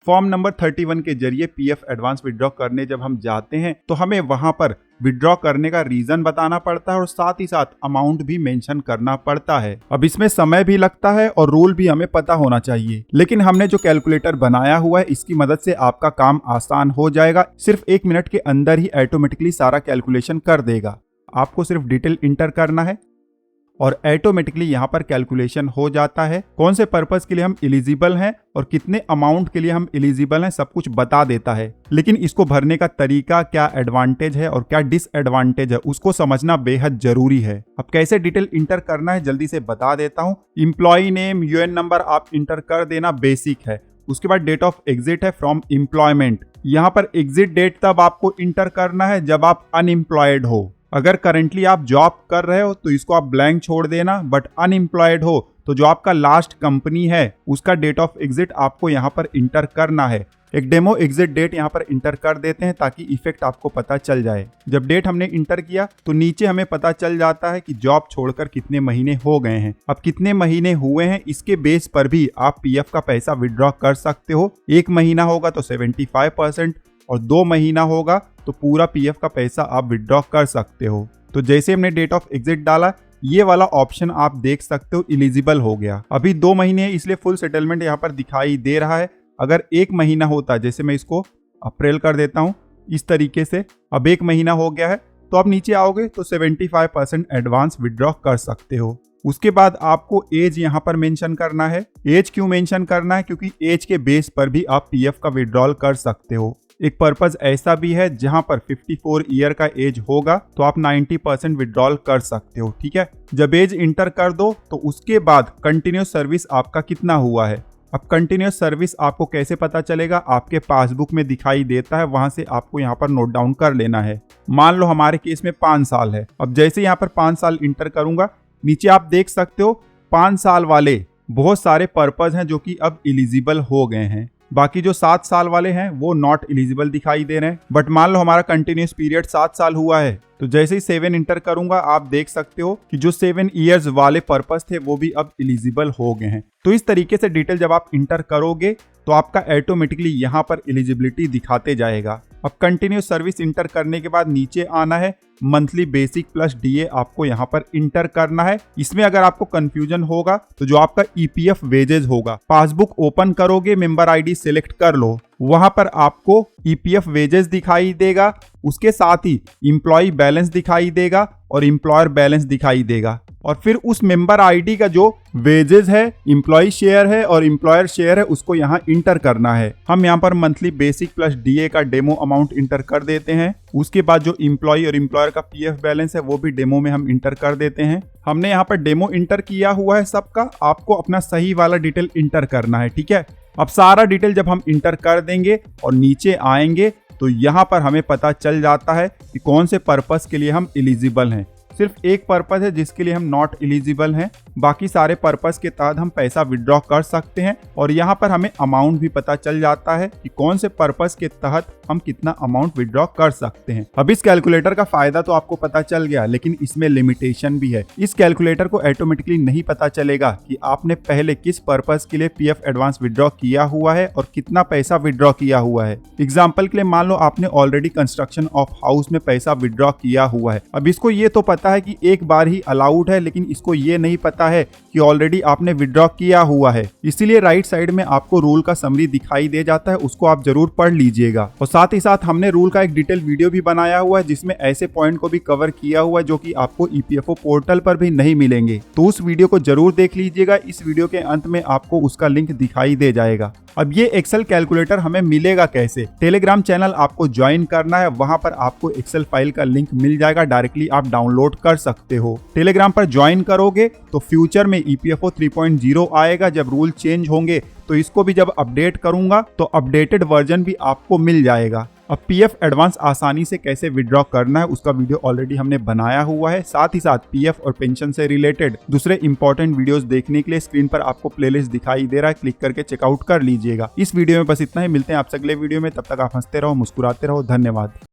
Form number 31 के जरिए PF advance withdraw करने जब हम जाते हैं तो हमें वहां पर विड्रॉ करने का रीजन बताना पड़ता है और साथ ही साथ अमाउंट भी मेंशन करना पड़ता है। अब इसमें समय भी लगता है और रूल भी हमें पता होना चाहिए, लेकिन हमने जो कैलकुलेटर बनाया हुआ है इसकी मदद से आपका काम आसान हो जाएगा। सिर्फ 1 मिनट के अंदर ही ऑटोमेटिकली सारा कैलकुलेशन कर देगा। आपको सिर्फ डिटेल इंटर करना है और ऑटोमेटिकली यहाँ पर कैलकुलेशन हो जाता है। कौन से पर्पस के लिए हम एलिजिबल हैं और कितने अमाउंट के लिए हम एलिजिबल हैं सब कुछ बता देता है। लेकिन इसको भरने का तरीका, क्या एडवांटेज है और क्या डिसएडवांटेज है, उसको समझना बेहद जरूरी है। अब कैसे डिटेल इंटर करना है जल्दी से बता देता हूँ। एम्प्लॉय नेम, यूएन नंबर आप इंटर कर देना, बेसिक है। उसके बाद डेट ऑफ एग्जिट है फ्रॉम एम्प्लॉयमेंट। यहाँ पर एग्जिट डेट तब आपको इंटर करना है जब आप अनएम्प्लॉयड हो। अगर करंटली आप जॉब कर रहे हो तो इसको आप ब्लैंक छोड़ देना, बट अनएम्प्लॉयड हो तो जो आपका लास्ट कंपनी है उसका डेट ऑफ एग्जिट आपको यहाँ पर इंटर करना है। एक डेमो एग्जिट डेट यहाँ पर इंटर कर देते हैं ताकि इफेक्ट आपको पता चल जाए। जब डेट हमने इंटर किया तो नीचे हमें पता चल जाता है कि जॉब छोड़कर कितने महीने हो गए हैं। अब कितने महीने हुए हैं इसके बेस पर भी आप पीएफ का पैसा विड्रॉ कर सकते हो। 1 महीना होगा तो 75% और 2 महीना होगा तो पूरा पीएफ का पैसा आप विड्रॉ कर सकते हो। तो जैसे हमने डेट ऑफ एग्जिट डाला, ये वाला ऑप्शन आप देख सकते हो एलिजिबल हो गया। अभी 2 महीने है इसलिए फुल सेटलमेंट यहाँ पर दिखाई दे रहा है। अगर 1 महीना होता, जैसे मैं इसको अप्रैल कर देता हूँ इस तरीके से, अब 1 महीना हो गया है तो आप नीचे आओगे तो 75% एडवांस विड्रॉ कर सकते हो। उसके बाद आपको एज यहाँ पर मेंशन करना है। एज क्यों मेंशन करना है? क्योंकि एज के बेस पर भी आप पीएफ का विड्रॉल कर सकते हो। एक पर्पज ऐसा भी है जहां पर 54 ईयर का एज होगा तो आप 90% विड्रॉल कर सकते हो। ठीक है, जब एज इंटर कर दो तो उसके बाद कंटिन्यूस सर्विस आपका कितना हुआ है। अब कंटिन्यूस सर्विस आपको कैसे पता चलेगा? आपके पासबुक में दिखाई देता है, वहां से आपको यहाँ पर नोट डाउन कर लेना है। मान लो हमारे केस में 5 साल है। अब जैसे यहाँ पर 5 साल इंटर करूंगा, नीचे आप देख सकते हो 5 साल वाले बहुत सारे पर्पज हैं जो कि अब एलिजिबल हो गए हैं। बाकी जो 7 साल वाले हैं वो नॉट एलिजिबल दिखाई दे रहे हैं। बट मान लो हमारा कंटिन्यूस पीरियड 7 साल हुआ है तो जैसे ही 7 इंटर करूंगा आप देख सकते हो कि जो 7 इयर्स वाले पर्पस थे वो भी अब एलिजिबल हो गए हैं। तो इस तरीके से डिटेल जब आप इंटर करोगे तो आपका ऑटोमेटिकली यहाँ पर एलिजिबिलिटी दिखाते जाएगा। अब कंटिन्यूस सर्विस इंटर करने के बाद नीचे आना है, मंथली बेसिक प्लस डीए आपको यहाँ पर इंटर करना है। इसमें अगर आपको कंफ्यूजन होगा तो जो आपका ईपीएफ वेजेस होगा, पासबुक ओपन करोगे, मेंबर आईडी सिलेक्ट कर लो, वहां पर आपको ईपीएफ वेजेस दिखाई देगा, उसके साथ ही एम्प्लॉय बैलेंस दिखाई देगा और एम्प्लॉयर बैलेंस दिखाई देगा। और फिर उस मेंबर आईडी का जो वेजेस है, एम्प्लॉय शेयर है और एम्प्लॉयर शेयर है, उसको यहाँ इंटर करना है। हम यहाँ पर मंथली बेसिक प्लस डीए का डेमो अमाउंट इंटर कर देते हैं। उसके बाद जो एम्प्लॉय और एम्प्लॉयर का पीएफ बैलेंस है वो भी डेमो में हम इंटर कर देते हैं। हमने यहाँ पर डेमो इंटर किया हुआ है सबका, आपको अपना सही वाला डिटेल इंटर करना है। ठीक है, अब सारा डिटेल जब हम इंटर कर देंगे और नीचे आएंगे तो यहाँ पर हमें पता चल जाता है कि कौन से पर्पस के लिए हम एलिजिबल हैं। सिर्फ एक पर्पस है जिसके लिए हम नॉट एलिजिबल हैं, बाकी सारे पर्पस के तहत हम पैसा विड्रॉ कर सकते हैं। और यहाँ पर हमें अमाउंट भी पता चल जाता है कि कौन से पर्पस के तहत हम कितना अमाउंट विड्रॉ कर सकते हैं। अब इस कैलकुलेटर का फायदा तो आपको पता चल गया, लेकिन इसमें लिमिटेशन भी है। इस कैलकुलेटर को ऑटोमेटिकली नहीं पता चलेगा कि आपने पहले किस पर्पस के लिए पीएफ एडवांस विड्रॉ किया हुआ है और कितना पैसा विड्रॉ किया हुआ है। एग्जाम्पल के लिए मान लो आपने ऑलरेडी कंस्ट्रक्शन ऑफ हाउस में पैसा विड्रॉ किया हुआ है। अब इसको ये तो पता है कि एक बार ही अलाउड है, लेकिन इसको ये नहीं पता है कि ऑलरेडी आपने विड्रॉ किया हुआ है। इसीलिए राइट साइड में आपको रूल का समरी दिखाई दे जाता है, उसको आप जरूर पढ़ लीजिएगा। और साथ ही साथ हमने रूल का एक डिटेल वीडियो भी बनाया हुआ है जिसमें ऐसे पॉइंट को भी कवर किया हुआ है जो कि आपको ईपीएफओ पोर्टल पर भी नहीं मिलेंगे। तो उस वीडियो को जरूर देख लीजिएगा, इस वीडियो के अंत में आपको उसका लिंक दिखाई दे जाएगा। अब ये एक्सेल कैलकुलेटर हमें मिलेगा कैसे? टेलीग्राम चैनल आपको ज्वाइन करना है, वहां पर आपको एक्सेल फाइल का लिंक मिल जाएगा, डायरेक्टली आप डाउनलोड कर सकते हो। टेलीग्राम पर ज्वाइन करोगे तो फ्यूचर में ईपीएफओ 3.0 आएगा। जब रूल चेंज होंगे तो इसको भी जब अपडेट करूंगा तो अपडेटेड वर्जन भी आपको मिल जाएगा। अब पीएफ एडवांस आसानी से कैसे विड्रॉ करना है उसका वीडियो ऑलरेडी हमने बनाया हुआ है। साथ ही साथ पीएफ और पेंशन से रिलेटेड दूसरे इंपॉर्टेंट वीडियोस देखने के लिए स्क्रीन पर आपको प्लेलिस्ट दिखाई दे रहा है, क्लिक करके चेकआउट कर लीजिएगा। इस वीडियो में बस इतना ही, मिलते हैं आपसे अगले वीडियो में। तब तक आप हंसते रहो, मुस्कुराते रहो। धन्यवाद।